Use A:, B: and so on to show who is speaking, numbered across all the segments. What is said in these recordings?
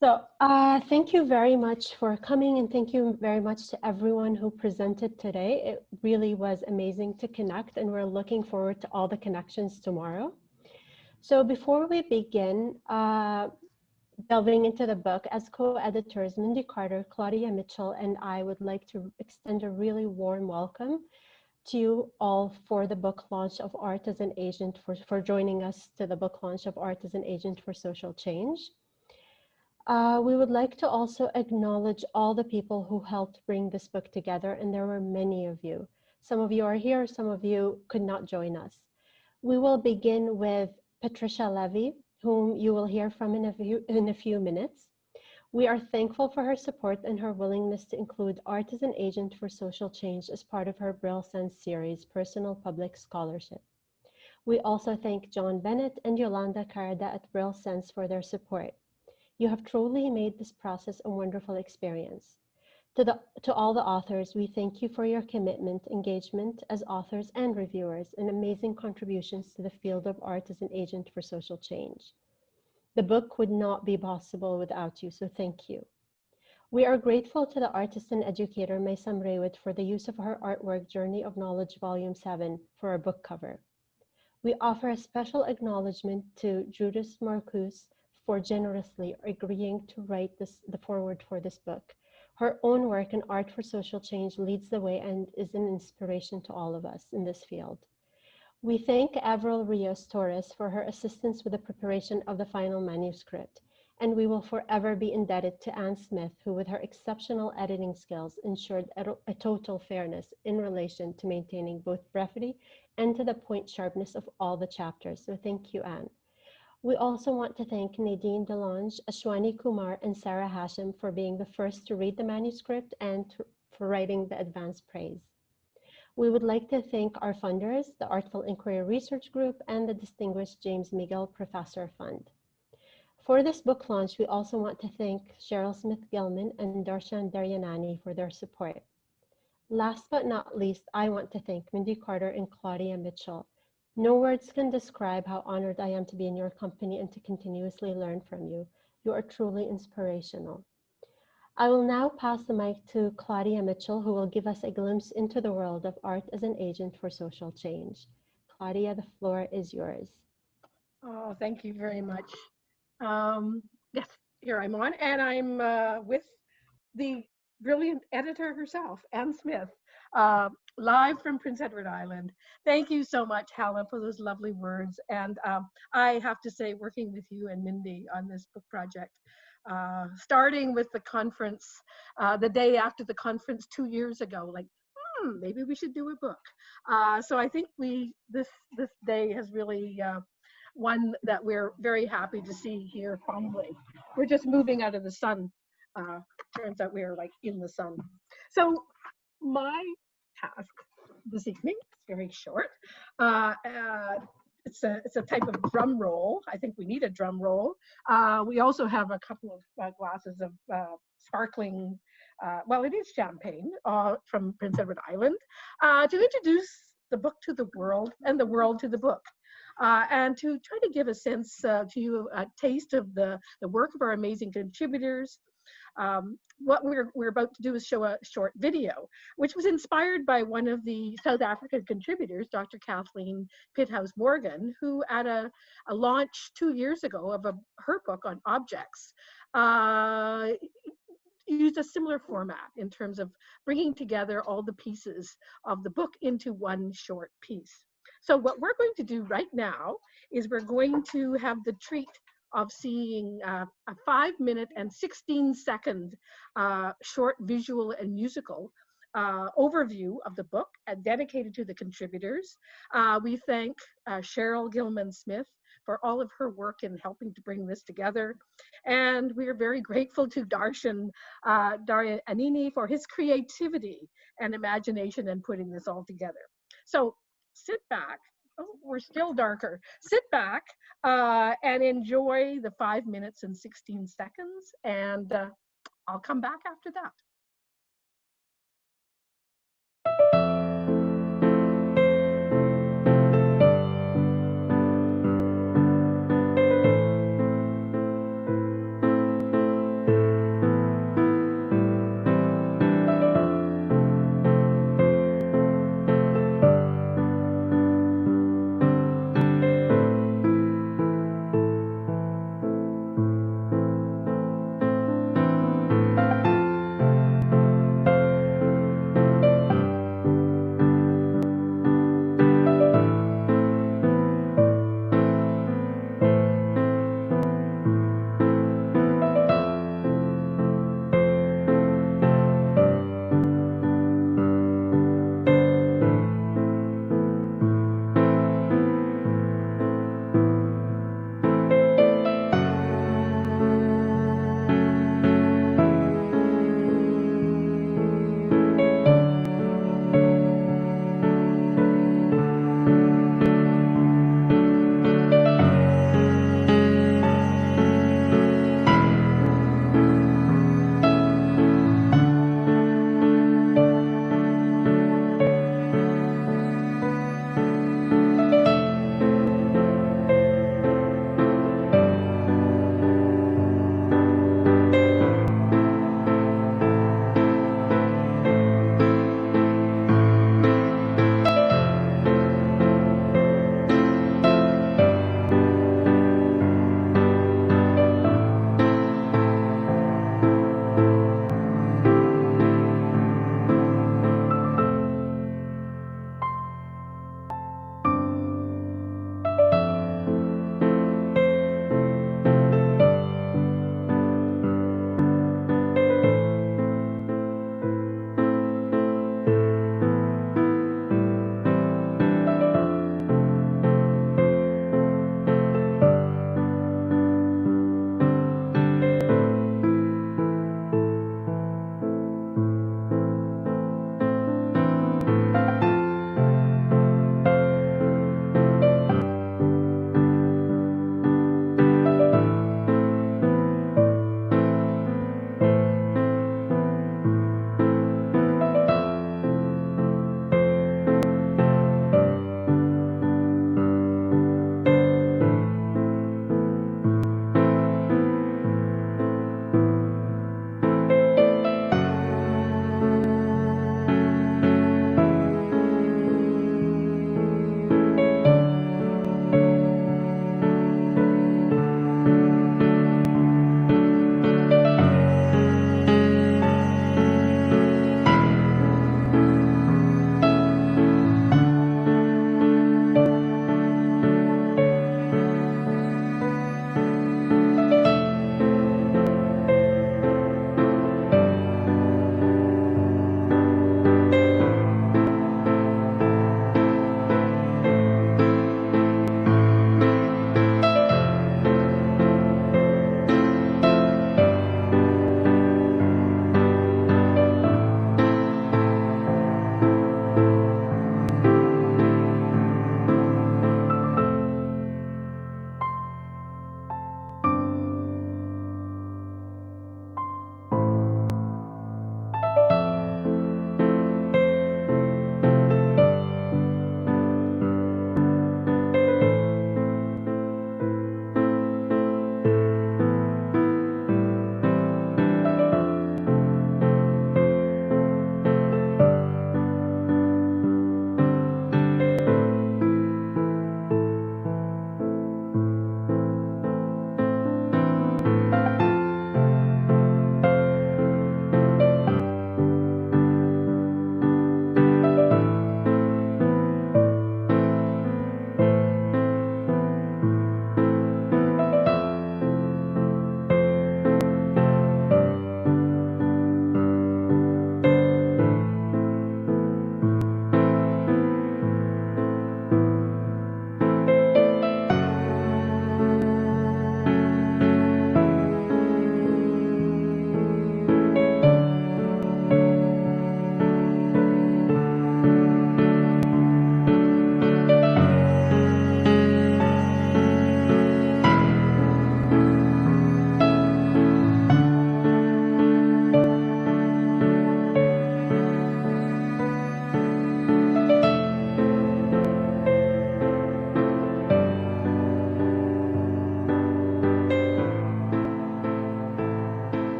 A: Thank you very much for coming, and thank you very much to everyone who presented today. It really was amazing to connect, and we're looking forward to all the connections tomorrow. So before we begin delving into the book, as co-editors Mindy Carter, Claudia Mitchell, and I would like to extend a really warm welcome to you all for the book launch of Art as an Agent, for joining us to the book launch of Art as an Agent for Social Change. We would like to also acknowledge all the people who helped bring this book together, and there were many of you. Some of you are here, some of you could not join us. We will begin with Patricia Leavy, whom you will hear from in a few minutes. We are thankful for her support and her willingness to include Art as an Agent for Social Change as part of her Brill Sense series, Personal Public Scholarship. We also thank John Bennett and Yolanda Carada at Brill Sense for their support. You have truly made this process a wonderful experience. To all the authors, we thank you for your commitment, engagement as authors and reviewers, and amazing contributions to the field of art as an agent for social change. The book would not be possible without you, so thank you. We are grateful to the artist and educator Maysam Raywood for the use of her artwork Journey of Knowledge Volume 7 for our book cover. We offer a special acknowledgement to Judith Marcus for generously agreeing to write the foreword for this book. Her own work in Art for Social Change leads the way and is an inspiration to all of us in this field. We thank Avril Rios Torres for her assistance with the preparation of the final manuscript, and we will forever be indebted to Anne Smith, who with her exceptional editing skills ensured a total fairness in relation to maintaining both brevity and to the point sharpness of all the chapters. So thank you, Anne. We also want to thank Nadine Delange, Ashwani Kumar, and Sarah Hashim for being the first to read the manuscript and for writing the advance praise. We would like to thank our funders, the Artful Inquiry Research Group, and the distinguished James Miguel Professor Fund. For this book launch, we also want to thank Cheryl Smith-Gilman and Darshan Daryanani for their support. Last but not least, I want to thank Mindy Carter and Claudia Mitchell. No words can describe how honored I am to be in your company and to continuously learn from you. You are truly inspirational. I will now pass the mic to Claudia Mitchell, who will give us a glimpse into the world of art as an agent for social change. Claudia, the floor is yours.
B: Oh, thank you very much. Yes, here I'm on, and I'm with the brilliant editor herself, Anne Smith, live from Prince Edward Island. Thank you so much, Helen, for those lovely words. And I have to say, working with you and Mindy on this book project, starting with the conference, the day after the conference 2 years ago, like, maybe we should do a book. So I think this day has really one that we're very happy to see here finally. We're just moving out of the sun. Turns out we're like in the sun. So my task this evening is very short. It's a type of drum roll. I think we need a drum roll. We also have a couple of glasses of sparkling, well, it is champagne from Prince Edward Island, to introduce the book to the world and the world to the book. And to try to give a sense to you, a taste of the work of our amazing contributors. What we're about to do is show a short video, which was inspired by one of the South African contributors, Dr. Kathleen Pithouse Morgan, who at a launch 2 years ago of her book on objects, used a similar format in terms of bringing together all the pieces of the book into one short piece. So what we're going to do right now is we're going to have the treat of seeing a 5-minute and 16-second short visual and musical overview of the book dedicated to the contributors. We thank Cheryl Gilman-Smith for all of her work in helping to bring this together. And we are very grateful to Darshan Daryanani for his creativity and imagination in putting this all together. So sit back. Oh, we're still darker. Sit back and enjoy the 5 minutes and 16 seconds. And I'll come back after that.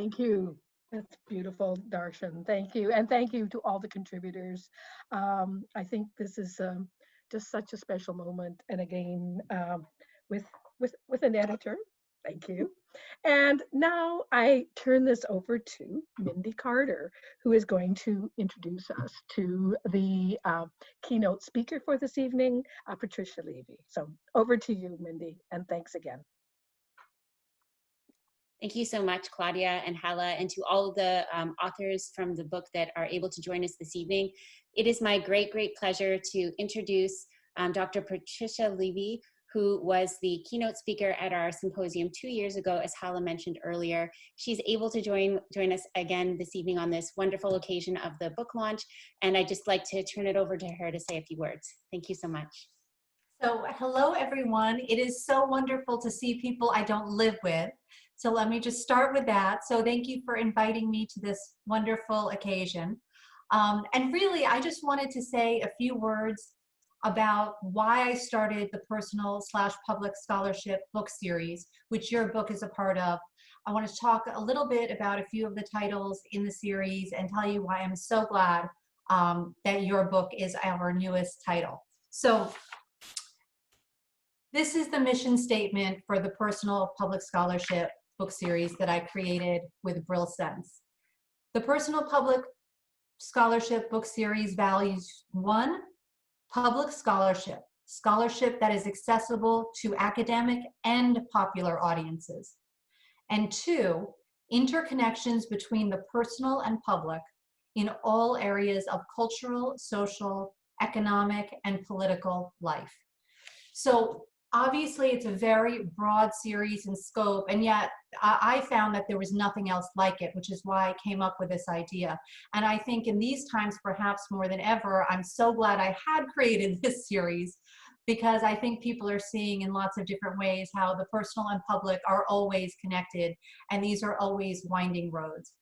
B: Thank you. That's beautiful, Darshan. Thank you. And thank you to all the contributors. I think this is just such a special moment. And again, with, with an editor, thank you. And now I turn this over to Mindy Carter, who is going to introduce us to the keynote speaker for this evening, Patricia Leavy. So over to you, Mindy, and thanks again.
C: Thank you so much, Claudia and Hala, and to all the authors from the book that are able to join us this evening. It is my great, great pleasure to introduce Dr. Patricia Leavy, who was the keynote speaker at our symposium 2 years ago, as Hala mentioned earlier. She's able to join us again this evening on this wonderful occasion of the book launch, and I'd just like to turn it over to her to say a few words. Thank you so much.
D: So hello, everyone. It is so wonderful to see people I don't live with. So let me just start with that. So thank you for inviting me to this wonderful occasion. And really, I just wanted to say a few words about why I started the personal/public scholarship book series, which your book is a part of. I want to talk a little bit about a few of the titles in the series and tell you why I'm so glad that your book is our newest title. So this is the mission statement for the Personal Public Scholarship book series that I created with Brill Sense. The Personal Public Scholarship book series values: 1, public scholarship, scholarship that is accessible to academic and popular audiences. And 2, interconnections between the personal and public in all areas of cultural, social, economic, and political life. So obviously it's a very broad series in scope, and yet I found that there was nothing else like it, which is why I came up with this idea. And I think in these times, perhaps more than ever, I'm so glad I had created this series, because I think people are seeing in lots of different ways how the personal and public are always connected, and these are always winding roads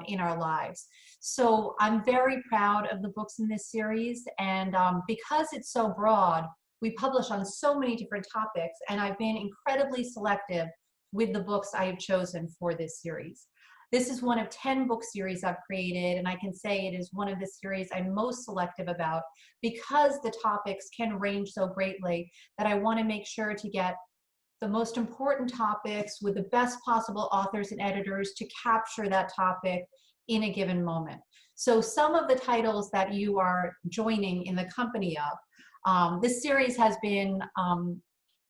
D: in our lives. So I'm very proud of the books in this series, and because it's so broad, we publish on so many different topics, and I've been incredibly selective with the books I have chosen for this series. This is one of 10 book series I've created, and I can say it is one of the series I'm most selective about, because the topics can range so greatly that I want to make sure to get the most important topics with the best possible authors and editors to capture that topic in a given moment. So some of the titles that you are joining in the company of, this series has been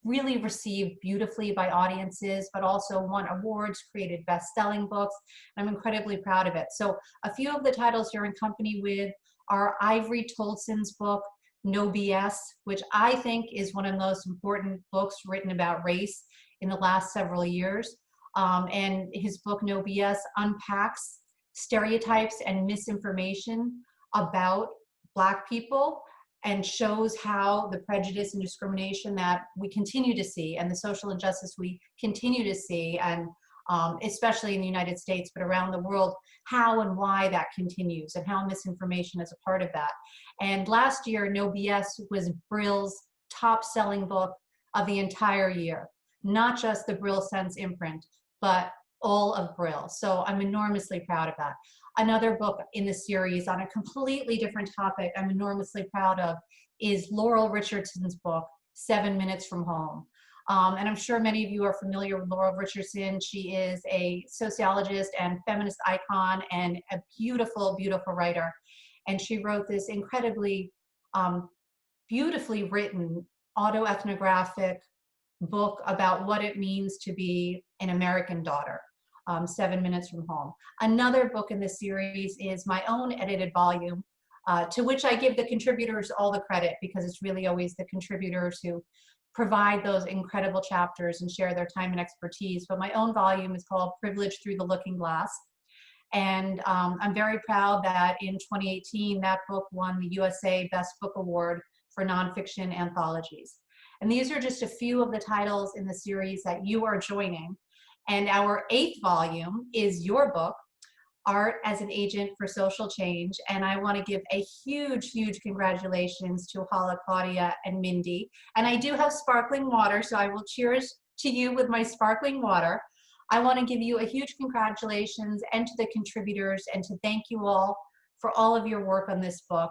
D: really received beautifully by audiences, but also won awards, created best-selling books. I'm incredibly proud of it. So a few of the titles you're in company with are Ivory Tolson's book, No BS, which I think is one of the most important books written about race in the last several years. And his book, No BS, unpacks stereotypes and misinformation about Black people, and shows how the prejudice and discrimination that we continue to see, and the social injustice we continue to see, and especially in the United States, but around the world, how and why that continues, and how misinformation is a part of that. And last year, No BS was Brill's top-selling book of the entire year, not just the Brill Sense imprint, but all of Brill. So I'm enormously proud of that. Another book in the series on a completely different topic I'm enormously proud of is Laurel Richardson's book, 7 Minutes from Home. And I'm sure many of you are familiar with Laurel Richardson. She is a sociologist and feminist icon and a beautiful, beautiful writer. And she wrote this incredibly beautifully written autoethnographic book about what it means to be an American daughter. 7 Minutes from Home. Another book in this series is my own edited volume, to which I give the contributors all the credit, because it's really always the contributors who provide those incredible chapters and share their time and expertise. But my own volume is called Privilege Through the Looking Glass. And I'm very proud that in 2018, that book won the USA Best Book Award for nonfiction anthologies. And these are just a few of the titles in the series that you are joining. And our 8th volume is your book, Art as an Agent for Social Change. And I want to give a huge, huge congratulations to Hala, Claudia, and Mindy. And I do have sparkling water, so I will cheers to you with my sparkling water. I want to give you a huge congratulations, and to the contributors, and to thank you all for all of your work on this book.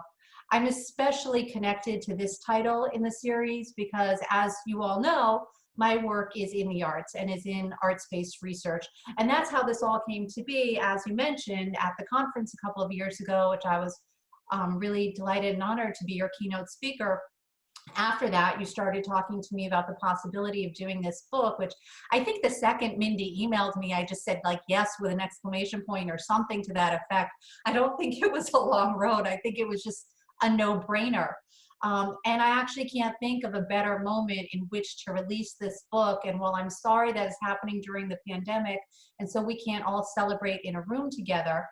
D: I'm especially connected to this title in the series because, as you all know, my work is in the arts and is in arts-based research. And that's how this all came to be, as you mentioned, at the conference a couple of years ago, which I was really delighted and honored to be your keynote speaker. After that, you started talking to me about the possibility of doing this book, which I think the second Mindy emailed me, I just said like yes with an exclamation point or something to that effect. I don't think it was a long road. I think it was just a no-brainer. And I actually can't think of a better moment in which to release this book. And while I'm sorry that it's happening during the pandemic, and so we can't all celebrate in a room together,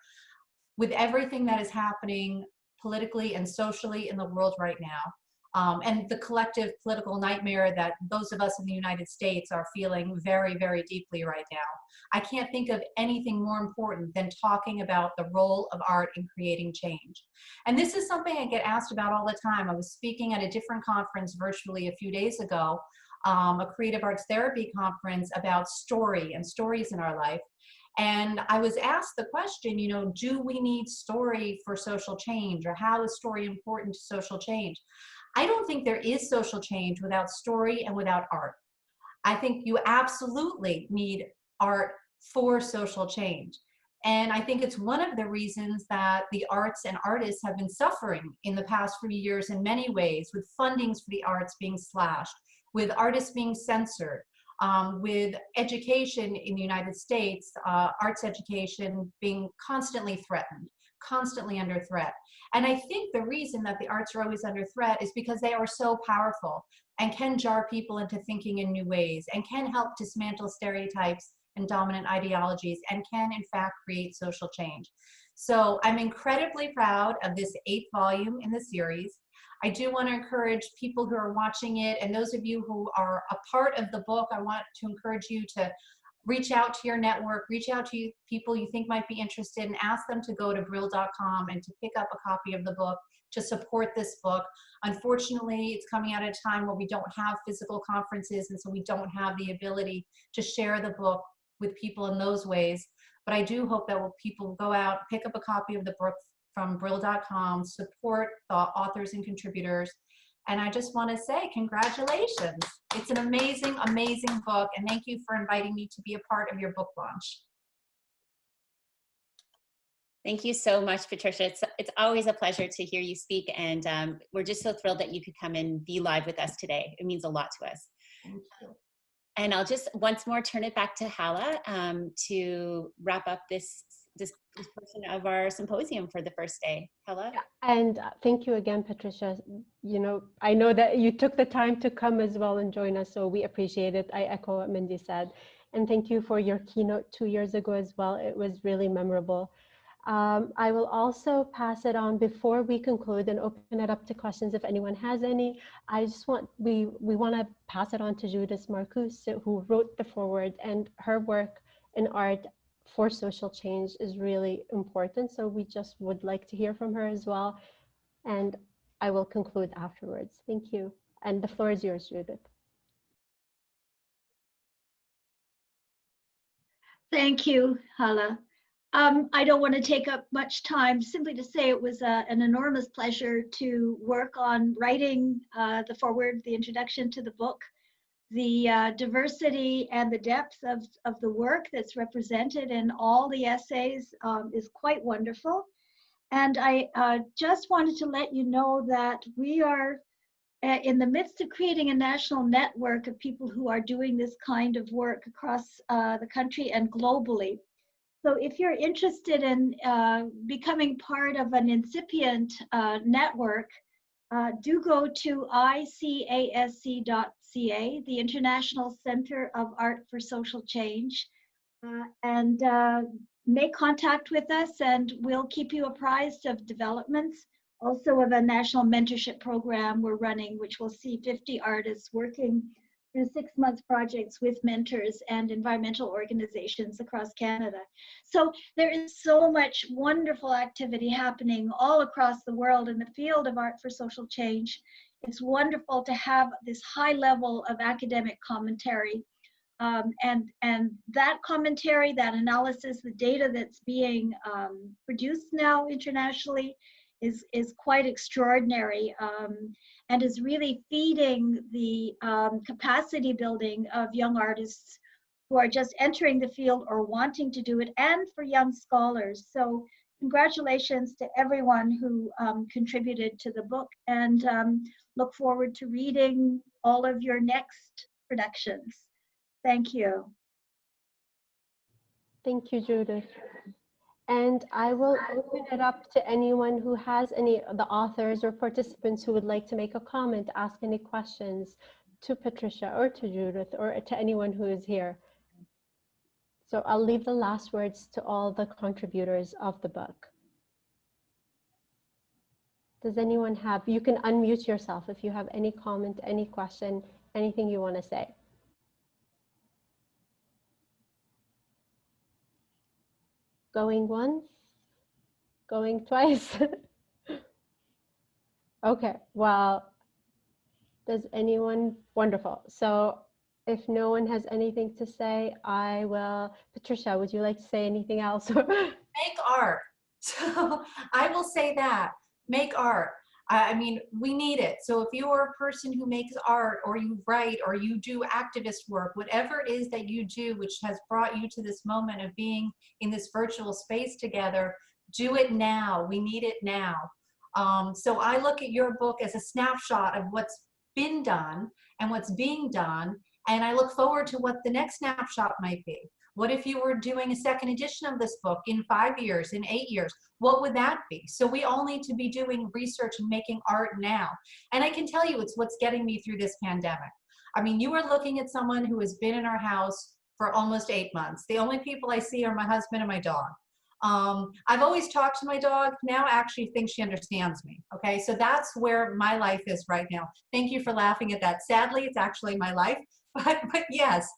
D: with everything that is happening politically and socially in the world right now, and the collective political nightmare that those of us in the United States are feeling very, very deeply right now, I can't think of anything more important than talking about the role of art in creating change. And this is something I get asked about all the time. I was speaking at a different conference virtually a few days ago, a creative arts therapy conference about story and stories in our life. And I was asked the question, you know, do we need story for social change, or how is story important to social change? I don't think there is social change without story and without art. I think you absolutely need art for social change. And I think it's one of the reasons that the arts and artists have been suffering in the past few years in many ways, with fundings for the arts being slashed, with artists being censored, with education in the United States, arts education being constantly threatened, constantly under threat. And I think the reason that the arts are always under threat is because they are so powerful and can jar people into thinking in new ways, and can help dismantle stereotypes and dominant ideologies, and can in fact create social change. So I'm incredibly proud of this 8th volume in the series. I do want to encourage people who are watching it, and those of you who are a part of the book, I want to encourage you to reach out to your network, reach out to people you think might be interested, and ask them to go to Brill.com and to pick up a copy of the book to support this book. Unfortunately, it's coming at a time where we don't have physical conferences, and so we don't have the ability to share the book with people in those ways. But I do hope that people go out, pick up a copy of the book from Brill.com, support the authors and contributors. And I just want to say congratulations. It's an amazing, amazing book. And thank you for inviting me to be a part of your book launch.
C: Thank you so much, Patricia. It's always a pleasure to hear you speak. And we're just so thrilled that you could come and be live with us today. It means a lot to us.
D: Thank you.
C: And I'll just once more turn it back to Hala to wrap up this portion of our symposium for the first day. Hala?
A: Yeah, and thank you again, Patricia. You know, I know that you took the time to come as well and join us, so we appreciate it. I echo what Mindy said. And thank you for your keynote 2 years ago as well. It was really memorable. I will also pass it on before we conclude and open it up to questions if anyone has any. I just want, we want to pass it on to Judith Marcus, who wrote the foreword, and her work in art for social change is really important. So we just would like to hear from her as well. And I will conclude afterwards. Thank you. And the floor is yours, Judith.
E: Thank you, Hala. I don't want to take up much time, simply to say it was an enormous pleasure to work on writing the foreword, the introduction to the book. The diversity and the depth of the work that's represented in all the essays is quite wonderful. And I just wanted to let you know that we are in the midst of creating a national network of people who are doing this kind of work across the country and globally. So if you're interested in becoming part of an incipient network, do go to icasc.ca, the International Center of Art for Social Change, and make contact with us, and we'll keep you apprised of developments. Also of a national mentorship program we're running, which will see 50 artists working through 6-month projects with mentors and environmental organizations across Canada. So there is so much wonderful activity happening all across the world in the field of art for social change. It's wonderful to have this high level of academic commentary And that commentary, that analysis, the data that's being produced now internationally is quite extraordinary, and is really feeding the capacity building of young artists who are just entering the field or wanting to do it, and for young scholars. So congratulations to everyone who contributed to the book, and look forward to reading all of your next productions. Thank you.
A: Thank you, Judith. And I will open it up to anyone who has any of the authors or participants who would like to make a comment, ask any questions to Patricia or to Judith or to anyone who is here. So I'll leave the last words to all the contributors of the book. Does anyone have, you can unmute yourself if you have any comment, any question, anything you want to say. Going once, going twice. Okay, well, does anyone, wonderful. So if no one has anything to say, I will, Patricia, would you like to say anything else?
D: Make art. So I will say that, make art. I mean, we need it. So if you're a person who makes art, or you write, or you do activist work, whatever it is that you do, which has brought you to this moment of being in this virtual space together, do it now. We need it now. So I look at your book as a snapshot of what's been done and what's being done, and I look forward to what the next snapshot might be. What if you were doing a second edition of this book in 5 years, in 8 years? What would that be? So we all need to be doing research and making art now. And I can tell you, it's what's getting me through this pandemic. I mean, you are looking at someone who has been in our house for almost 8 months. The only people I see are my husband and my dog. I've always talked to my dog. Now I actually think she understands me. Okay, so that's where my life is right now. Thank you for laughing at that. Sadly, it's actually my life, but yes.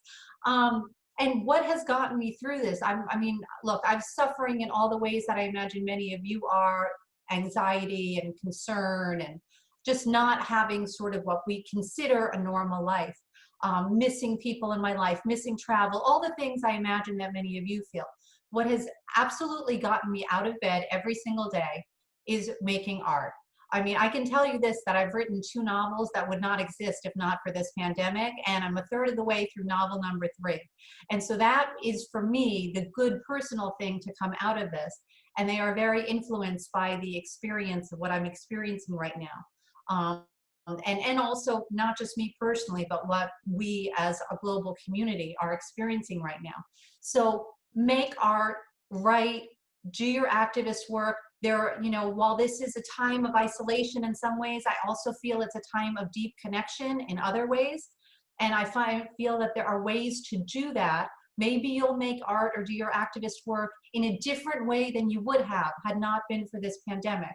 D: And what has gotten me through this? I mean, look, I'm suffering in all the ways that I imagine many of you are: anxiety and concern, and just not having sort of what we consider a normal life. Missing people in my life, missing travel, all the things I imagine that many of you feel. What has absolutely gotten me out of bed every single day is making art. I mean, I can tell you this, that I've written 2 novels that would not exist if not for this pandemic, and I'm a third of the way through novel number 3. And so that is, for me, the good personal thing to come out of this. And they are very influenced by the experience of what I'm experiencing right now. And also not just me personally, but what we as a global community are experiencing right now. So make art, write, do your activist work. There, you know, while this is a time of isolation in some ways, I also feel it's a time of deep connection in other ways. And I feel that there are ways to do that. Maybe you'll make art or do your activist work in a different way than you would have had not been for this pandemic.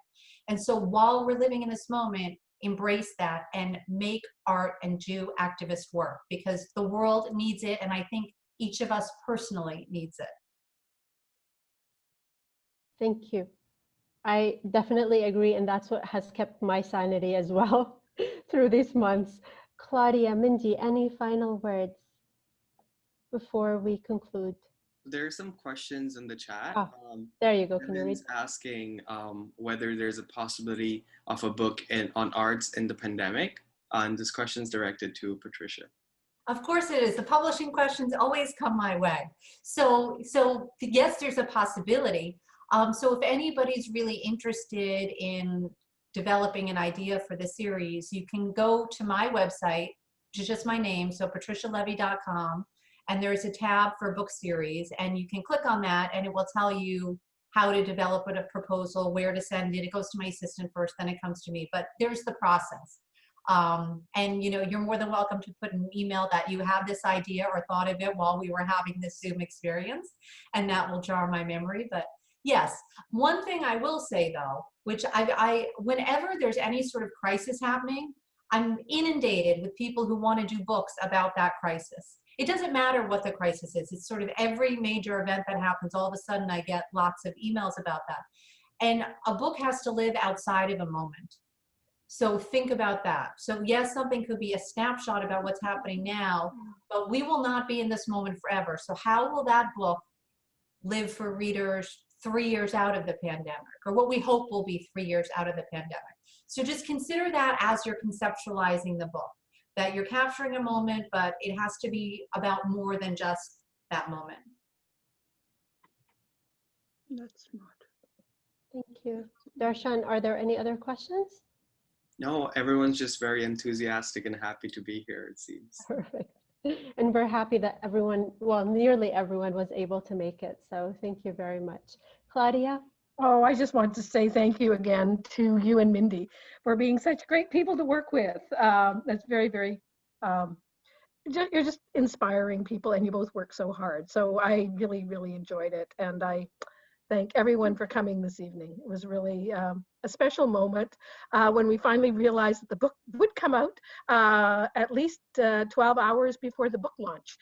D: And so while we're living in this moment, embrace that and make art and do activist work, because the world needs it, and I think each of us personally needs it.
A: Thank you. I definitely agree, and that's what has kept my sanity as well through these months. Claudia, Mindy, any final words before we conclude?
F: There are some questions in the chat.
A: Oh, there you go. Can you read?
F: Evan's asking whether there's a possibility of a book on arts in the pandemic. And this question is directed to Patricia.
D: Of course it is. The publishing questions always come my way. So yes, there's a possibility. So if anybody's really interested in developing an idea for the series, you can go to my website, which is just my name, so patricialeavy.com, and there's a tab for book series, and you can click on that and it will tell you how to develop a proposal, where to send it. It goes to my assistant first, then it comes to me, but there's the process. And you know, you're more than welcome to put an email that you have this idea or thought of it while we were having this Zoom experience, and that will jar my memory. But yes, one thing I will say though, which whenever there's any sort of crisis happening, I'm inundated with people who want to do books about that crisis. It doesn't matter what the crisis is. It's sort of every major event that happens, all of a sudden I get lots of emails about that. And a book has to live outside of a moment. So think about that. So yes, something could be a snapshot about what's happening now, but we will not be in this moment forever. So how will that book live for readers 3 years out of the pandemic, or what we hope will be 3 years out of the pandemic? So just consider that as you're conceptualizing the book, that you're capturing a moment, but it has to be about more than just that moment.
B: That's smart.
A: Thank you. Darshan, are there any other questions?
F: No, everyone's just very enthusiastic and happy to be here, it seems.
A: Perfect. And we're happy that everyone, well, nearly everyone was able to make it. So thank you very much. Claudia?
B: Oh, I just want to say thank you again to you and Mindy for being such great people to work with. That's very, very, you're just inspiring people, and you both work so hard. So I really, really enjoyed it. And I thank everyone for coming this evening. It was really a special moment when we finally realized that the book would come out at least 12 hours before the book launch.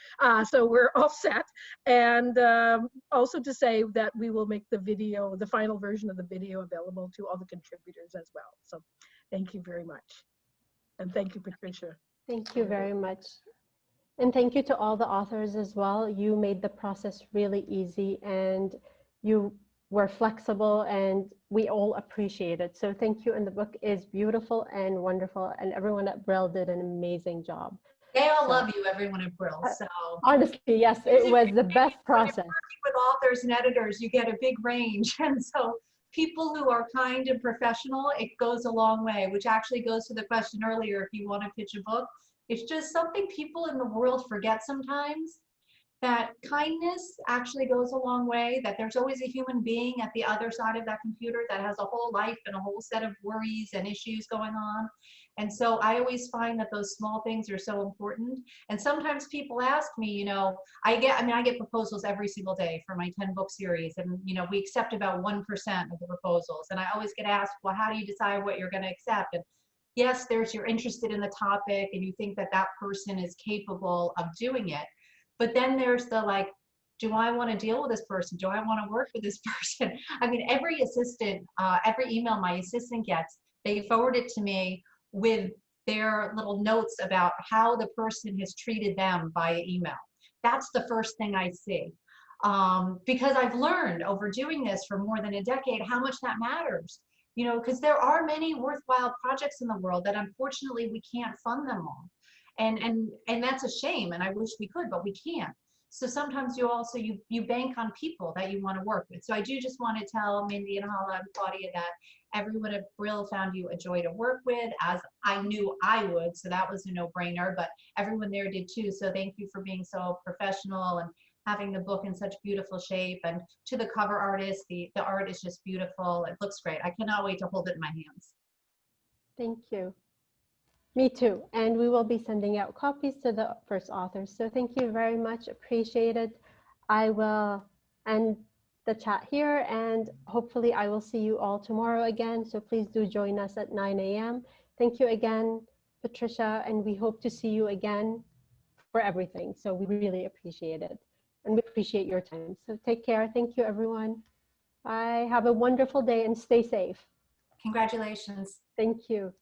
B: So we're all set. And also to say that we will make the video, the final version of the video, available to all the contributors as well. So thank you very much. And thank you, Patricia.
A: Thank you very much. And thank you to all the authors as well. You made the process really easy, and you were flexible, and we all appreciate it. So thank you. And the book is beautiful and wonderful, and everyone at Brill did an amazing job.
D: They all love you, everyone at Brill. So
A: honestly, yes, it was the best process.
D: When you're working with authors and editors, you get a big range. And so people who are kind and professional, it goes a long way, which actually goes to the question earlier, if you want to pitch a book. It's just something people in the world forget sometimes, that kindness actually goes a long way, that there's always a human being at the other side of that computer that has a whole life and a whole set of worries and issues going on. And so I always find that those small things are so important. And sometimes people ask me, you know, I get proposals every single day for my 10-book series. And, you know, we accept about 1% of the proposals. And I always get asked, well, how do you decide what you're going to accept? And yes, you're interested in the topic and you think that that person is capable of doing it. But then there's the, like, do I want to deal with this person? Do I want to work with this person? I mean, every assistant, every email my assistant gets, they forward it to me with their little notes about how the person has treated them via email. That's the first thing I see. Because I've learned over doing this for more than a decade how much that matters. You know, because there are many worthwhile projects in the world that unfortunately we can't fund them all. And that's a shame, and I wish we could, but we can't. So sometimes you bank on people that you want to work with. So I do just want to tell Mindy and Hala and Claudia that everyone at Brill found you a joy to work with, as I knew I would, so that was a no-brainer, but everyone there did too. So thank you for being so professional and having the book in such beautiful shape. And to the cover artist, the art is just beautiful. It looks great. I cannot wait to hold it in my hands.
A: Thank you. Me too. And we will be sending out copies to the first authors. So thank you very much. Appreciate it. I will end the chat here, and hopefully I will see you all tomorrow again. So please do join us at 9 a.m. Thank you again, Patricia, and we hope to see you again for everything. So we really appreciate it, and we appreciate your time. So take care. Thank you, everyone. Bye. Have a wonderful day and stay safe.
D: Congratulations.
A: Thank you.